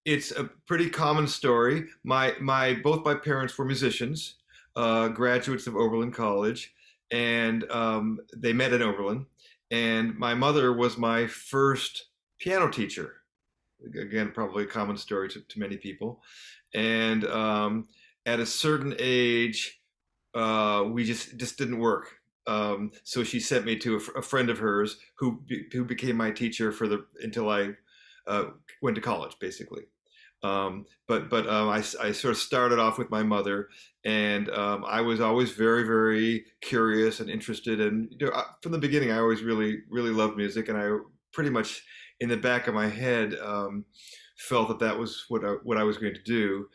It's a pretty common story. Both my parents were musicians, graduates of Oberlin College, and they met in Oberlin. And my mother was my first piano teacher. Again, probably a common story to many people. And at a certain age, we just didn't work. So she sent me to a friend of hers who became my teacher for the until I uh, went to college, basically. I sort of started off with my mother, and I was always very curious and interested. And from the beginning, I always really loved music, and I pretty much in the back of my head felt that that was what I was going to do.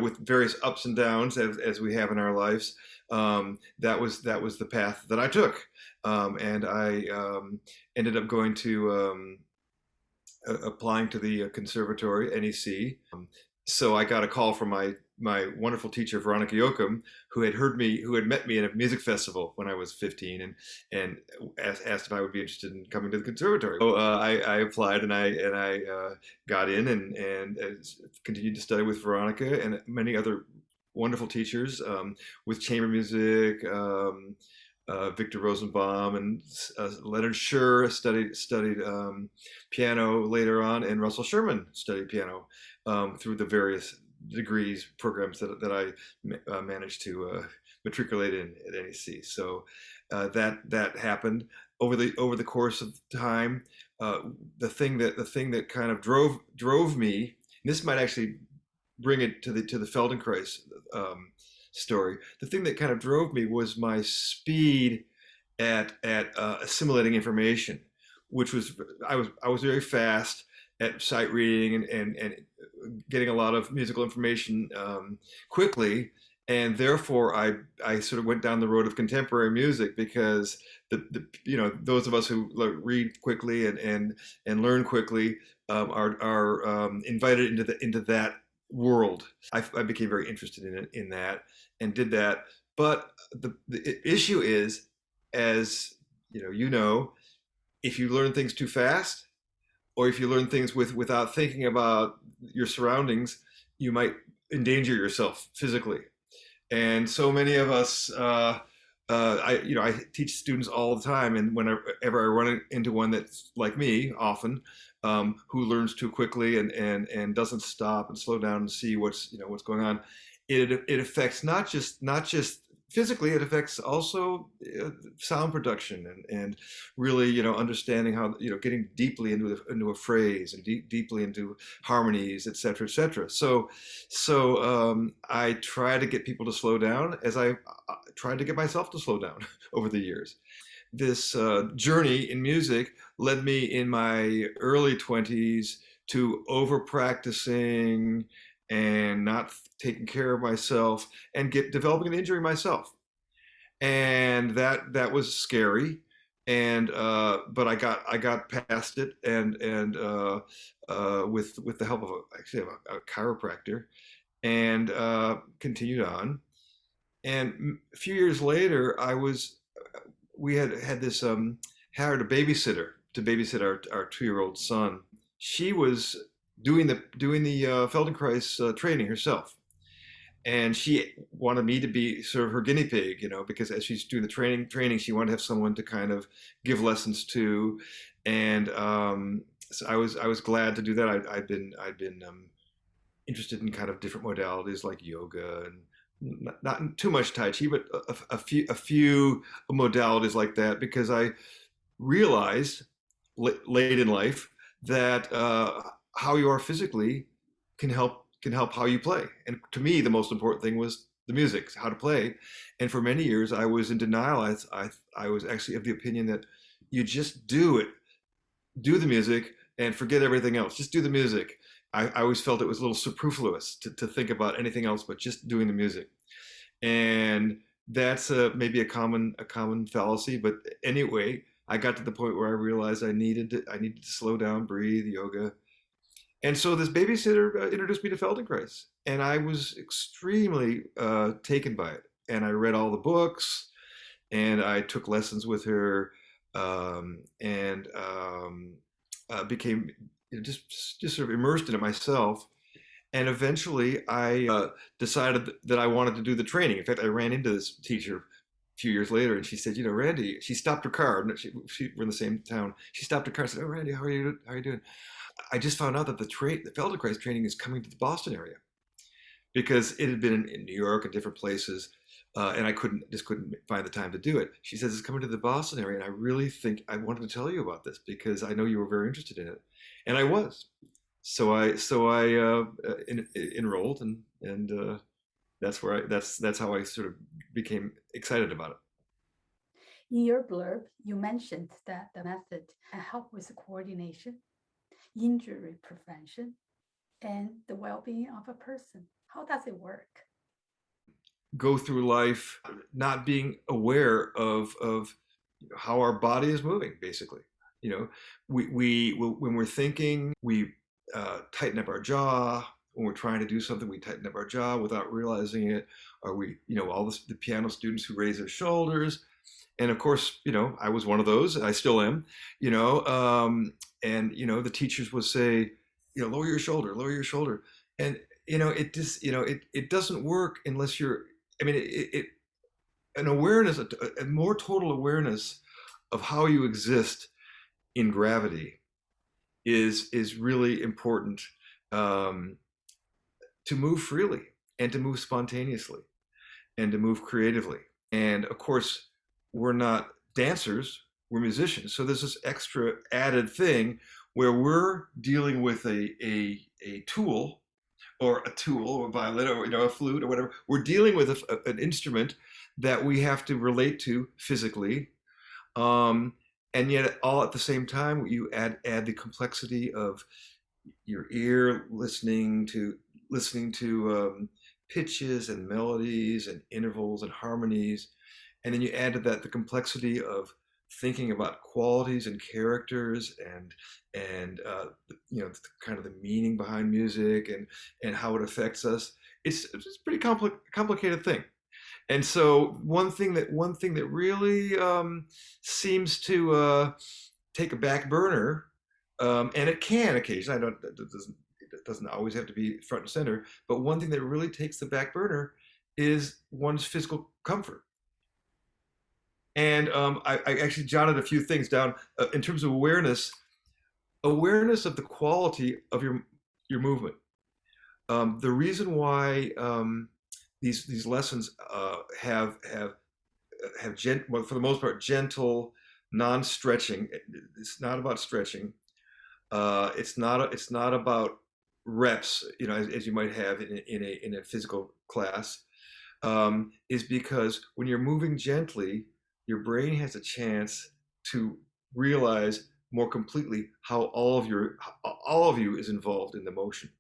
With various ups and downs as we have in our lives, that was the path that I took, and I ended up going to applying to the conservatory, NEC. So I got a call from my wonderful teacher Veronica Yoakum, who had met me in a music festival when I was 15, and asked if I would be interested in coming to the conservatory. So I applied and I got in and continued to study with Veronica and many other wonderful teachers with chamber music. Victor Rosenbaum and Leonard Scher studied piano later on, and Russell Sherman studied piano through the various degrees programs that I managed to matriculate in at NEC. So that happened over the course of time. The thing that kind of drove me. And this might actually bring it to the Feldenkrais story. The thing that kind of drove me was my speed at assimilating information, which was I was very fast at sight reading and getting a lot of musical information quickly, and therefore I sort of went down the road of contemporary music because those of us who read quickly and learn quickly are invited into that world. I became very interested in that and did that. But the issue is, as if you learn things too fast, or if you learn things without thinking about your surroundings, you might endanger yourself physically. And so many of us, I teach students all the time, and whenever I run into one that's like me, often, who learns too quickly and doesn't stop and slow down and see what's going on, it affects not just physically, it affects also sound production and really understanding how getting deeply into a phrase and deeply into harmonies, etc., etc. So I try to get people to slow down as I tried to get myself to slow down over the years. This journey in music led me in my early 20s to over practicing and not taking care of myself and developing an injury myself, and that was scary. And but I got past it, and with the help of actually a chiropractor, and continued on. And a few years later, we had this hired a babysitter to babysit our 2-year-old son. She was doing the Feldenkrais training herself, and she wanted me to be sort of her guinea pig, because as she's doing the training, she wanted to have someone to kind of give lessons to, and so I was glad to do that. I'd been interested in kind of different modalities like yoga and not too much Tai Chi, but a few modalities like that, because I realized late in life that how you are physically can help how you play. And to me, the most important thing was the music, how to play. And for many years, I was in denial. I was actually of the opinion that you just do the music and forget everything else. Just do the music. I always felt it was a little superfluous to think about anything else but just doing the music. And that's maybe a common fallacy. But anyway, I got to the point where I realized I needed to slow down, breathe, yoga. And so this babysitter introduced me to Feldenkrais, and I was extremely taken by it. And I read all the books, and I took lessons with her, and became just sort of immersed in it myself. And eventually, I decided that I wanted to do the training. In fact, I ran into this teacher a few years later, and she said, "You know, Randy," she stopped her car. We're in the same town. She stopped her car and said, "Oh, Randy, how are you? How are you doing?" I just found out that the Feldenkrais training is coming to the Boston area because it had been in New York and different places, and I couldn't find the time to do it. She says it's coming to the Boston area, and I really think I wanted to tell you about this because I know you were very interested in it, and I was. So I enrolled, and that's where that's how I sort of became excited about it. In your blurb, you mentioned that the method can help with coordination, injury prevention, and the well-being of a person. How does it work? Go through life not being aware of how our body is moving, basically. You know, we when we're thinking, we tighten up our jaw. When we're trying to do something, we tighten up our jaw without realizing it. Or all the piano students who raise their shoulders. And of course, I was one of those. I still am. You know, and the teachers would say, lower your shoulder, lower your shoulder. And it just it doesn't work unless you're. I mean, an awareness, a more total awareness of how you exist in gravity is really important, um, to move freely and to move spontaneously and to move creatively. And of course, we're not dancers, we're musicians. So there's this extra added thing where we're dealing with a tool or a violin or a flute or whatever. We're dealing with an instrument that we have to relate to physically, um, and yet all at the same time you add the complexity of your ear listening to pitches and melodies and intervals and harmonies, and then you add to that the complexity of thinking about qualities and characters and kind of the meaning behind music and how it affects us. It's a pretty complicated thing. And so one thing that really seems to take a back burner, and it can occasionally. I don't. It doesn't always have to be front and center. But one thing that really takes the back burner is one's physical comfort. And I actually jotted a few things down in terms of awareness of the quality of your movement. The reason why these lessons well, for the most part, gentle, non-stretching. It's not about stretching. It's not about reps. As you might have in a physical class. Is because when you're moving gently, your brain has a chance to realize more completely how all of you is involved in the motion.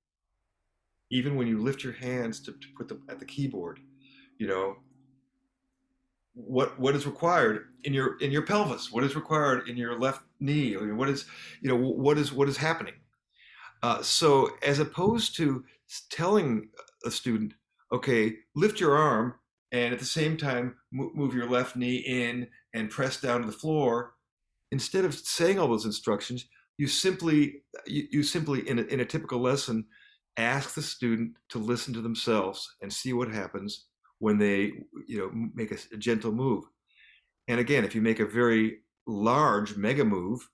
Even when you lift your hands to put them at the keyboard, you know what is required in your pelvis, what is required in your left knee, or what is happening. So as opposed to telling a student, okay, lift your arm and at the same time move your left knee in and press down to the floor, instead of saying all those instructions, you simply in a typical lesson ask the student to listen to themselves and see what happens when they make a gentle move. And again, if you make a very large mega move,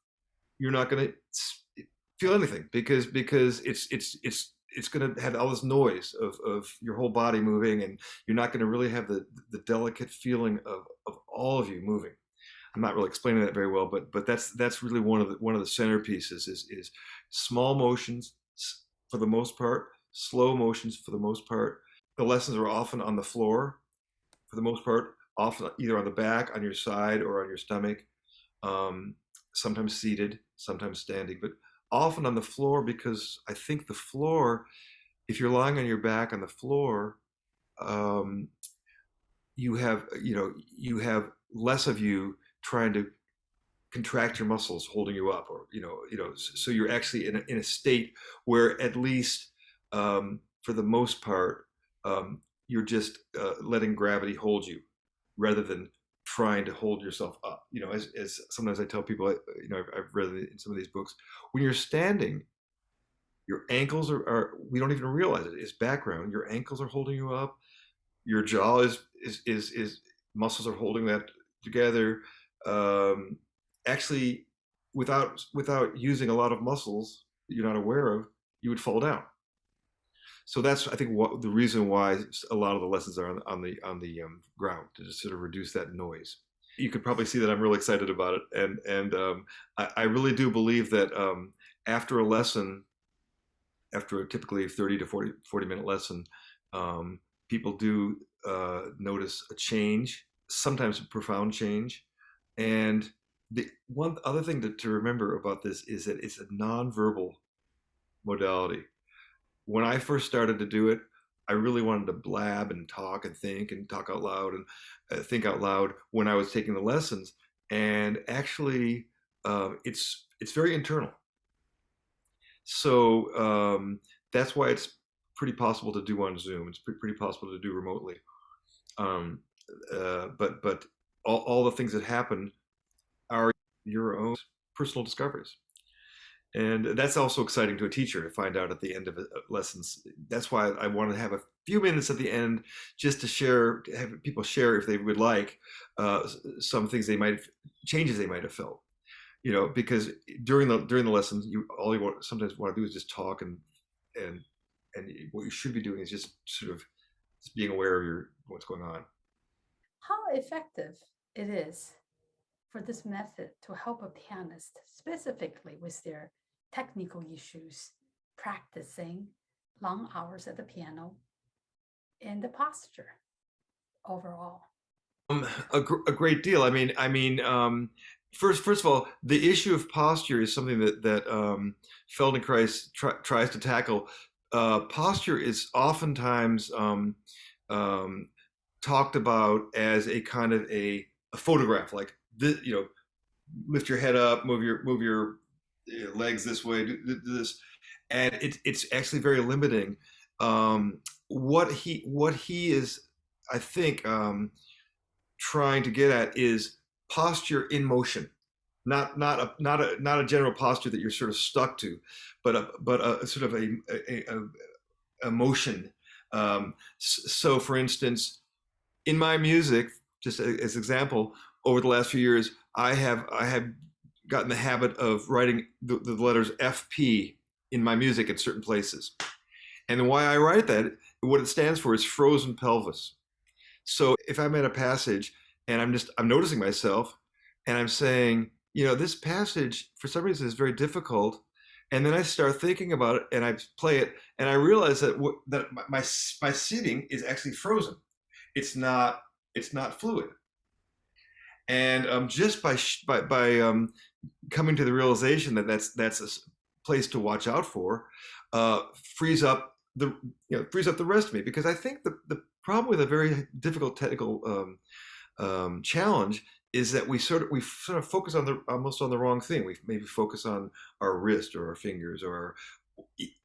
you're not going to feel anything because it's going to have all this noise of your whole body moving, and you're not going to really have the delicate feeling of all of you moving. I'm not really explaining that very well, but that's really one of the centerpieces is small motions for the most part, slow motions for the most part. The lessons are often on the floor for the most part, often either on the back, on your side, or on your stomach. Um, Sometimes seated, sometimes standing, but often on the floor, because I think the floor, if you're lying on your back on the floor, um, you have less of you trying to contract your muscles holding you up, or so you're actually in a state where at least, for the most part, you're just letting gravity hold you rather than trying to hold yourself up. As sometimes I tell people, I've read in some of these books, when you're standing, Your ankles are we don't even realize it. It's background. Your ankles are holding you up. Your jaw is muscles are holding that together. Um, Actually, without using a lot of muscles that you're not aware of, you would fall down. So that's, I think, what the reason why a lot of the lessons are on the ground, to just sort of reduce that noise. You could probably see that I'm really excited about it, and I really do believe that after a lesson, after a typically 30 to 40 minute lesson, people do notice a change, sometimes a profound change. And the one other thing to remember about this is that it's a nonverbal modality. When I first started to do it, I really wanted to blab and talk and think and talk out loud and think out loud when I was taking the lessons. And actually, it's very internal. So that's why it's pretty possible to do on Zoom. It's pretty possible to do remotely. Um, but all the things that happen are your own personal discoveries. And that's also exciting to a teacher to find out at the end of lessons. That's why I want to have a few minutes at the end just to share, to have people share if they would like some things changes they might have felt. Because during the lessons, you sometimes want to do is just talk, and what you should be doing is just sort of just being aware of what's going on. How effective it is for this method to help a pianist specifically with their technical issues, practicing long hours at the piano, and the posture overall. A great deal. First of all, the issue of posture is something that Feldenkrais tries to tackle. Posture is oftentimes talked about as a kind of a photograph, like this, lift your head up, move your legs this way, do this, and it's actually very limiting. What he is, I think, trying to get at is posture in motion, not a general posture that you're sort of stuck to, but a sort of a motion. So, for instance, in my music, just as example, over the last few years, I have gotten the habit of writing the letters FP in my music in certain places. And why I write that, what it stands for is frozen pelvis. So if I'm at a passage and I'm noticing myself and I'm saying, this passage for some reason is very difficult, and then I start thinking about it and I play it and I realize that my sitting is actually frozen. It's not fluid. And just by coming to the realization that that's a place to watch out for, frees up the rest of me, because I think the problem with a very difficult technical challenge is that we sort of focus almost on the wrong thing. We maybe focus on our wrist or our fingers or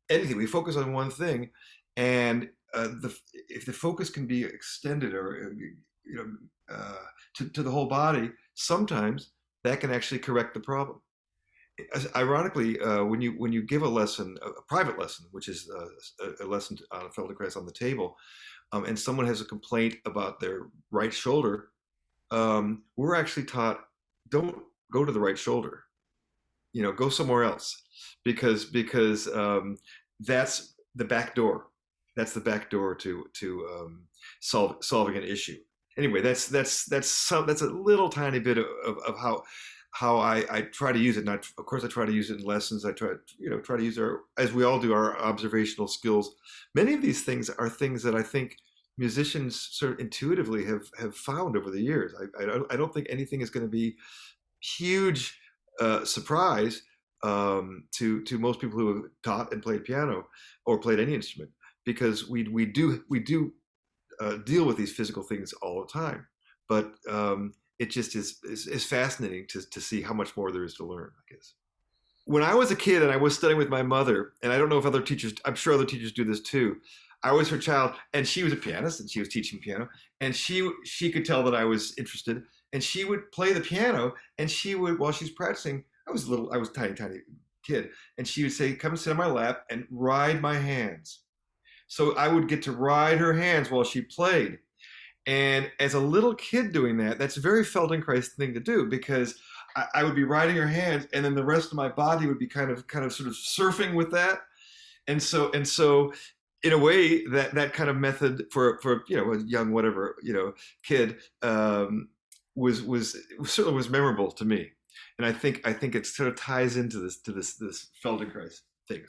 anything. We focus on one thing, and if the focus can be extended or to the whole body, sometimes that can actually correct the problem. Ironically, when you give a private lesson, which is a lesson on a Feldenkrais on the table, and someone has a complaint about their right shoulder, we're actually taught, don't go to the right shoulder. Go somewhere else, because that's the back door. That's the back door to solving an issue. Anyway, that's a little tiny bit of how I try to use it. And of course, I try to use it in lessons. I try to use as we all do, our observational skills. Many of these things are things that I think musicians sort of intuitively have found over the years. I don't think anything is going to be huge surprise to most people who have taught and played piano or played any instrument, because we do deal with these physical things all the time. But it just is fascinating to see how much more there is to learn, I guess. When I was a kid and I was studying with my mother, and I don't know if other teachers, I'm sure other teachers do this too. I was her child, and she was a pianist, and she was teaching piano, and she could tell that I was interested, and she would play the piano, and she would, while she's practicing, I was tiny kid, and she would say, "Come sit on my lap and ride my hands." So I would get to ride her hands while she played. And as a little kid doing that, that's a very Feldenkrais thing to do, because I would be riding her hands, and then the rest of my body would be kind of sort of surfing with that. And so in a way, that kind of method for a young whatever kid, was certainly was memorable to me. And I think it sort of ties into this Feldenkrais.